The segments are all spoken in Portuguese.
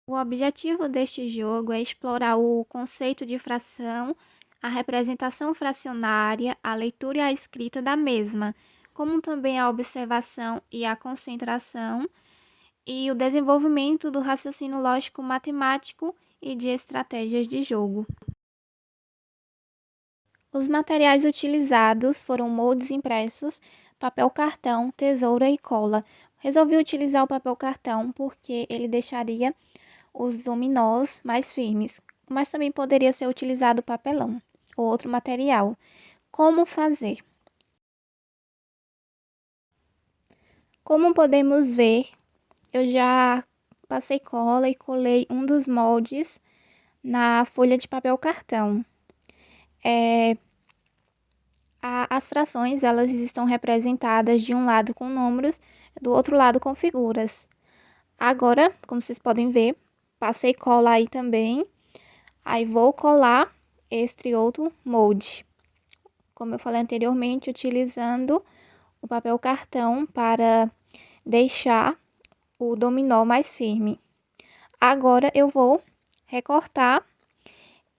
O objetivo deste jogo é explorar o conceito de fração, a representação fracionária, a leitura e a escrita da mesma, como também a observação e a concentração, e o desenvolvimento do raciocínio lógico matemático e de estratégias de jogo. Os materiais utilizados foram moldes impressos, papel cartão, tesoura e cola. Resolvi utilizar o papel cartão porque ele deixaria os dominós mais firmes, mas também poderia ser utilizado papelão ou outro material. Como fazer? Como podemos ver, eu já passei cola e colei um dos moldes na folha de papel cartão. As frações, elas estão representadas de um lado com números, do outro lado com figuras. Agora, como vocês podem ver, passei cola aí também. Aí vou colar este outro molde. Como eu falei anteriormente, utilizando o papel cartão para deixar o dominó mais firme. Agora eu vou recortar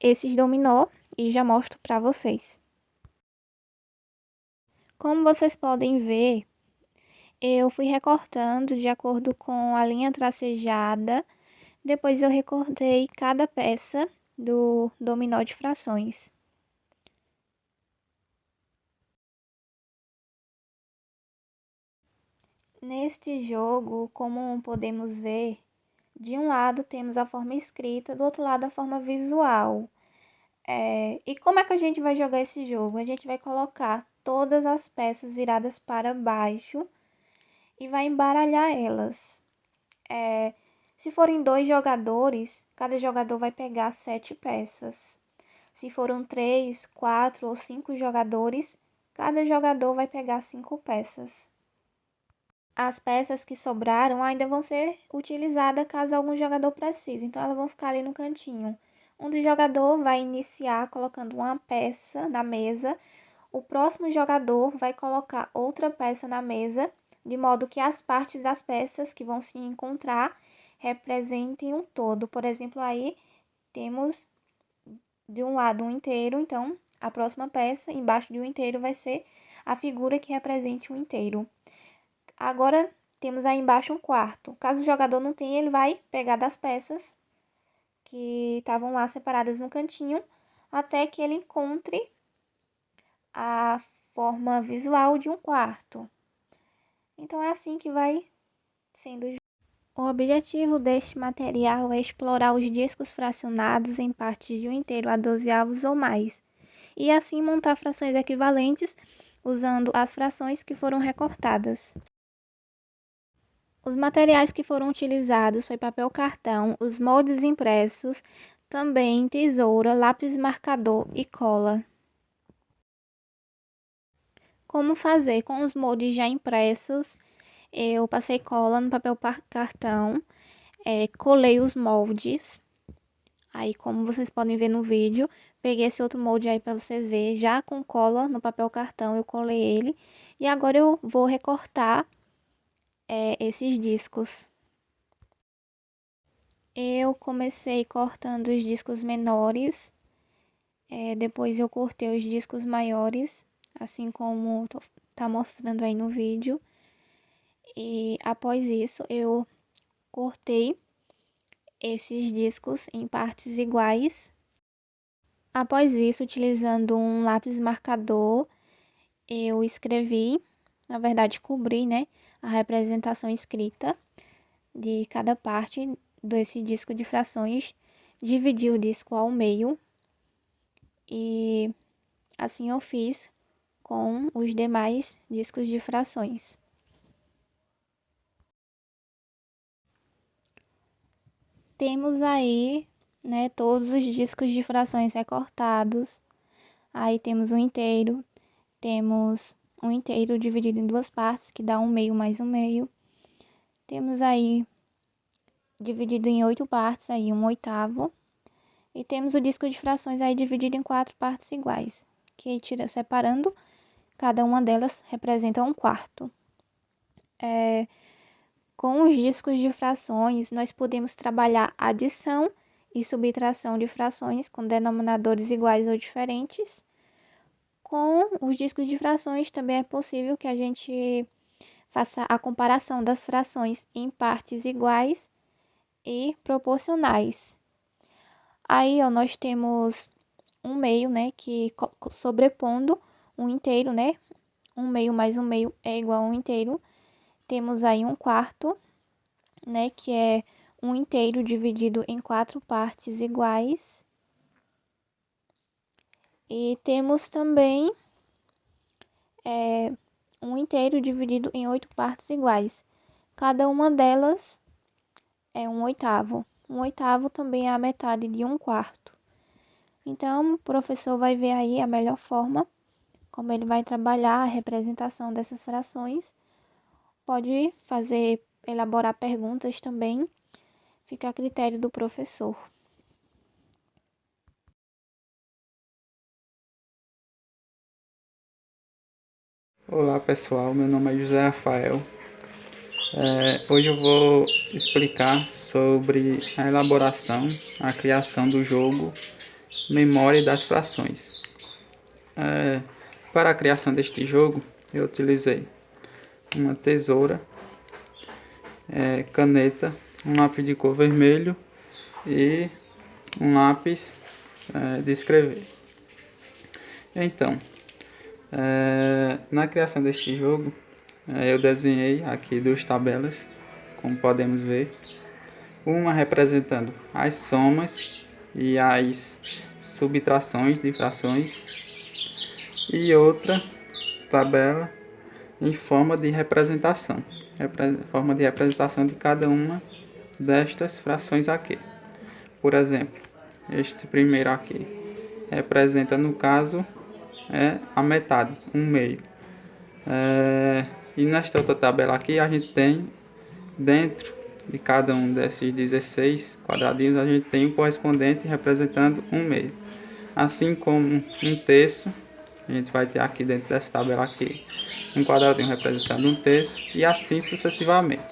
esses dominó e já mostro para vocês. Como vocês podem ver, eu fui recortando de acordo com a linha tracejada. Depois eu recortei cada peça do dominó de frações. Neste jogo, como podemos ver, de um lado temos a forma escrita, do outro lado a forma visual. E como é que a gente vai jogar esse jogo? A gente vai colocar todas as peças viradas para baixo e vai embaralhar elas. Se forem 2 jogadores, cada jogador vai pegar 7 peças. Se foram 3, 4 ou 5 jogadores, cada jogador vai pegar 5 peças. As peças que sobraram ainda vão ser utilizadas caso algum jogador precise, então elas vão ficar ali no cantinho. Um dos jogadores vai iniciar colocando uma peça na mesa, o próximo jogador vai colocar outra peça na mesa, de modo que as partes das peças que vão se encontrar representem um todo. Por exemplo, aí temos de um lado um inteiro, então a próxima peça embaixo de um inteiro vai ser a figura que represente um inteiro. Agora temos aí embaixo um quarto. Caso o jogador não tenha, ele vai pegar das peças que estavam lá separadas no cantinho até que ele encontre a forma visual de um quarto. Então é assim que vai sendo. O objetivo deste material é explorar os discos fracionados em partes de um inteiro a 12 avos ou mais, e assim montar frações equivalentes usando as frações que foram recortadas. Os materiais que foram utilizados foi papel cartão, os moldes impressos, também tesoura, lápis marcador e cola. Como fazer com os moldes já impressos? Eu passei cola no papel cartão, colei os moldes. Aí, como vocês podem ver no vídeo, peguei esse outro molde aí para vocês verem, já com cola no papel cartão, eu colei ele. E agora eu vou recortar esses discos. Eu comecei cortando os discos menores, depois eu cortei os discos maiores, assim como tá mostrando aí no vídeo. E após isso, eu cortei esses discos em partes iguais. Após isso, utilizando um lápis marcador, eu escrevi, na verdade cobri, né, a representação escrita de cada parte desse disco de frações, dividi o disco ao meio e assim eu fiz com os demais discos de frações. Temos aí, né, todos os discos de frações recortados. Aí temos um inteiro, temos um inteiro dividido em 2 partes, que dá um meio mais um meio. Temos aí dividido em 8 partes, aí um oitavo. E temos o disco de frações aí dividido em 4 partes iguais, que separando, cada uma delas representa um quarto. Com os discos de frações, nós podemos trabalhar adição e subtração de frações com denominadores iguais ou diferentes. Com os discos de frações, também é possível que a gente faça a comparação das frações em partes iguais e proporcionais. Aí, ó, nós temos um meio, né, que sobrepondo um inteiro, né, um meio mais um meio é igual a um inteiro. Temos aí um quarto, né, que é um inteiro dividido em 4 partes iguais. E temos também um inteiro dividido em 8 partes iguais. Cada uma delas é um oitavo. Um oitavo também é a metade de um quarto. Então, o professor vai ver aí a melhor forma como ele vai trabalhar a representação dessas frações. Pode fazer, elaborar perguntas também, fica a critério do professor. Olá pessoal, meu nome é José Rafael. Hoje eu vou explicar sobre a elaboração, a criação do jogo Memória das Frações. Para a criação deste jogo, eu utilizei uma tesoura, caneta, um lápis de cor vermelho e um lápis de escrever. Então, na criação deste jogo, eu desenhei aqui 2 tabelas, como podemos ver. Uma representando as somas e as subtrações de frações e outra tabela em forma de representação, forma de representação de cada uma destas frações aqui. Por exemplo, este primeiro aqui representa, no caso, a metade, um meio. E nesta outra tabela aqui a gente tem, dentro de cada um desses 16 quadradinhos, a gente tem um correspondente representando um meio. Assim como um terço, a gente vai ter aqui dentro dessa tabela aqui um quadradinho representando um terço e assim sucessivamente.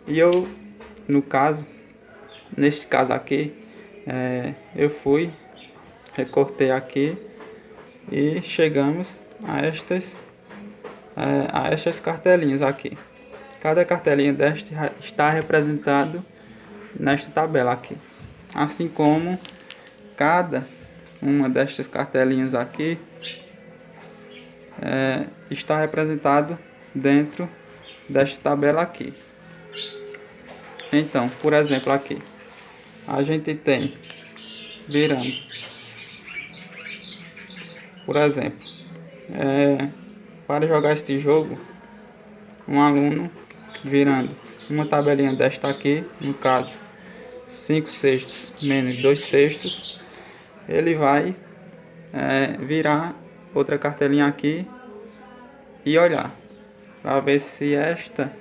E eu, no caso, neste caso aqui, eu recortei aqui e chegamos a estas cartelinhas aqui. Cada cartelinha desta está representado nesta tabela aqui. Assim como cada uma destas cartelinhas aqui está representado dentro desta tabela aqui. Então, por exemplo, aqui a gente tem virando, por exemplo, para jogar este jogo, um aluno virando uma tabelinha desta aqui, no caso 5 sextos menos 2 sextos, ele vai virar outra cartelinha aqui e olhar para ver se esta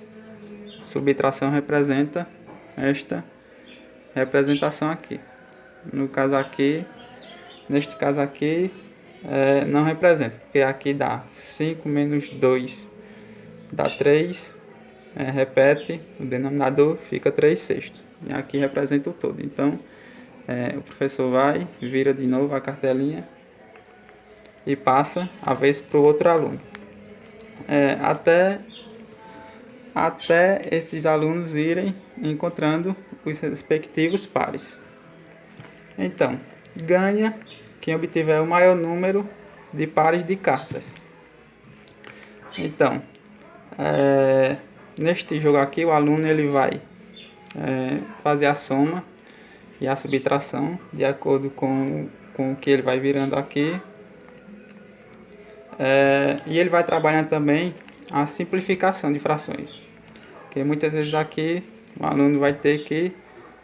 subtração representa esta representação aqui. No caso aqui, neste caso aqui, não representa, porque aqui dá 5 menos 2 dá 3, repete o denominador, fica 3 sextos. E aqui representa o todo. Então, o professor vai, vira de novo a cartelinha e passa a vez para o outro aluno. Até esses alunos irem encontrando os respectivos pares. Então, ganha quem obtiver o maior número de pares de cartas. Então, neste jogo aqui, o aluno ele vai fazer a soma e a subtração de acordo com o que ele vai virando aqui. E ele vai trabalhando também a simplificação de frações, porque muitas vezes aqui o aluno vai ter que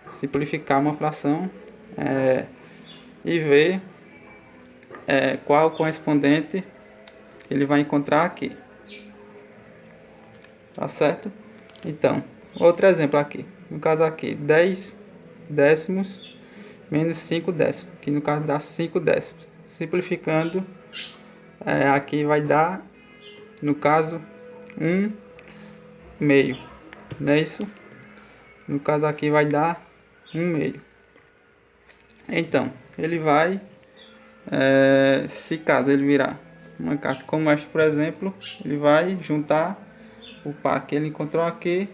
simplificar uma fração e ver qual o correspondente ele vai encontrar aqui. Tá certo? Então, outro exemplo aqui. No caso aqui, 10 décimos menos 5 décimos, que no caso dá 5 décimos. Simplificando, aqui vai dar, no caso, 1 meio, não é isso? No caso aqui vai dar 1/2. Então, ele vai, se caso ele virar uma carta como esta, por exemplo, ele vai juntar o par que ele encontrou aqui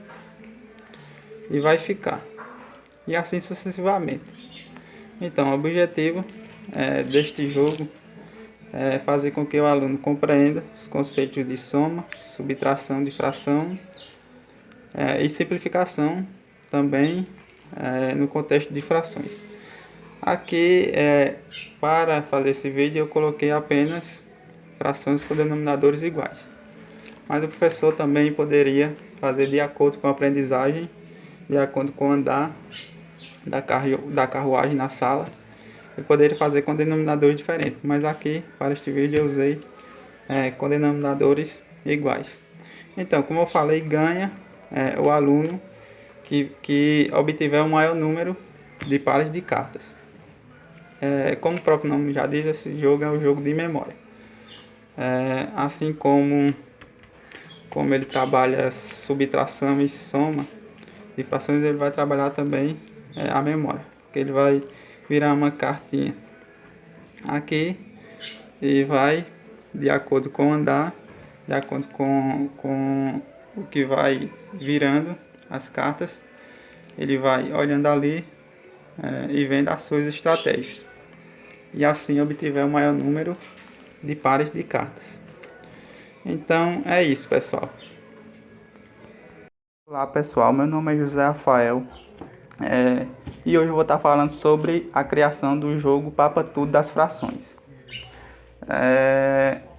e vai ficar. E assim sucessivamente. Então, o objetivo deste jogo é fazer com que o aluno compreenda os conceitos de soma, subtração, difração e simplificação também no contexto de frações. Aqui, para fazer esse vídeo, eu coloquei apenas frações com denominadores iguais. Mas o professor também poderia fazer de acordo com a aprendizagem, de acordo com o andar da carruagem na sala. Eu poderia fazer com denominadores diferentes, mas aqui, para este vídeo, eu usei com denominadores iguais. Então, como eu falei, ganha o aluno que obtiver o maior número de pares de cartas. Como o próprio nome já diz, esse jogo é um jogo de memória. Assim como ele trabalha subtração e soma de frações, ele vai trabalhar também a memória, porque ele vai virar uma cartinha aqui e vai, de acordo com o andar, de acordo com o que vai virando as cartas, ele vai olhando ali e vendo as suas estratégias, e assim obtiver o maior número de pares de cartas. Então é isso, pessoal. Olá, pessoal, meu nome é José Rafael e hoje eu vou estar falando sobre a criação do jogo Papa Tudo das frações.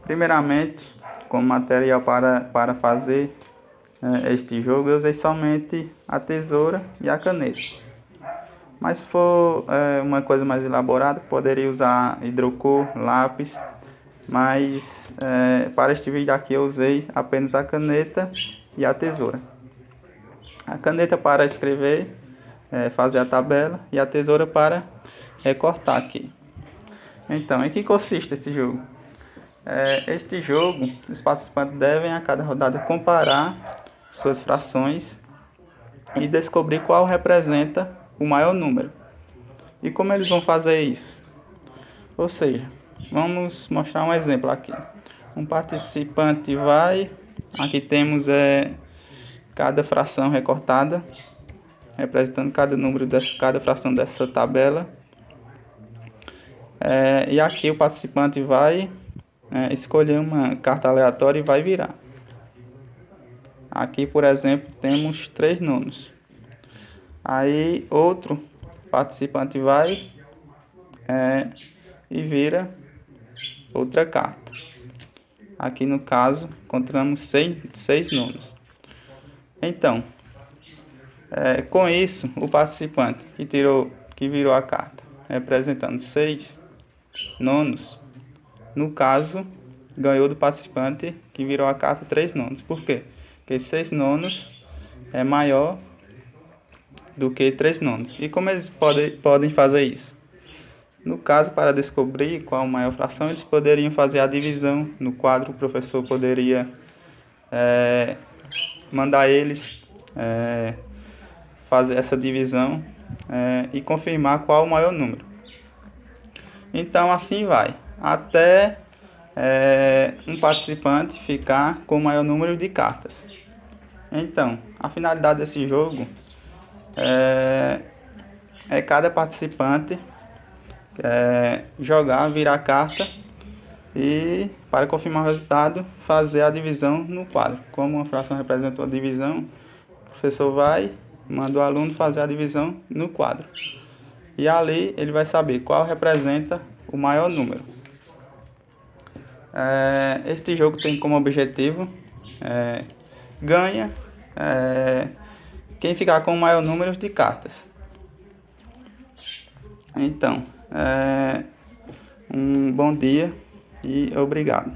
Primeiramente, como material para fazer este jogo, eu usei somente a tesoura e a caneta. Mas se for uma coisa mais elaborada, poderia usar hidrocor, lápis, mas para este vídeo aqui eu usei apenas a caneta e a tesoura. A caneta para escrever, fazer a tabela, e a tesoura para recortar aqui. Então, em que consiste esse jogo? Este jogo, os participantes devem a cada rodada comparar suas frações e descobrir qual representa o maior número. E como eles vão fazer isso? Ou seja, vamos mostrar um exemplo aqui. Um participante vai, aqui temos cada fração recortada, representando cada número cada fração dessa tabela. E aqui o participante vai escolher uma carta aleatória e vai virar. Aqui, por exemplo, temos 3 nonos. Aí outro participante vai e vira outra carta. Aqui no caso encontramos 6 nonos. Então, com isso, o participante que virou a carta representando 6 nonos, no caso, ganhou do participante que virou a carta 3 nonos. Por quê? Porque 6 nonos é maior do que 3 nonos. E como eles podem fazer isso? No caso, para descobrir qual a maior fração, eles poderiam fazer a divisão. No quadro, o professor poderia mandar eles fazer essa divisão e confirmar qual o maior número. Então, assim vai, até um participante ficar com o maior número de cartas. Então, a finalidade desse jogo é cada participante jogar, virar a carta e, para confirmar o resultado, fazer a divisão no quadro. Como uma fração representou a divisão, o professor vai, manda o aluno fazer a divisão no quadro. E ali ele vai saber qual representa o maior número. Este jogo tem como objetivo ganha quem ficar com o maior número de cartas. Então, um bom dia e obrigado.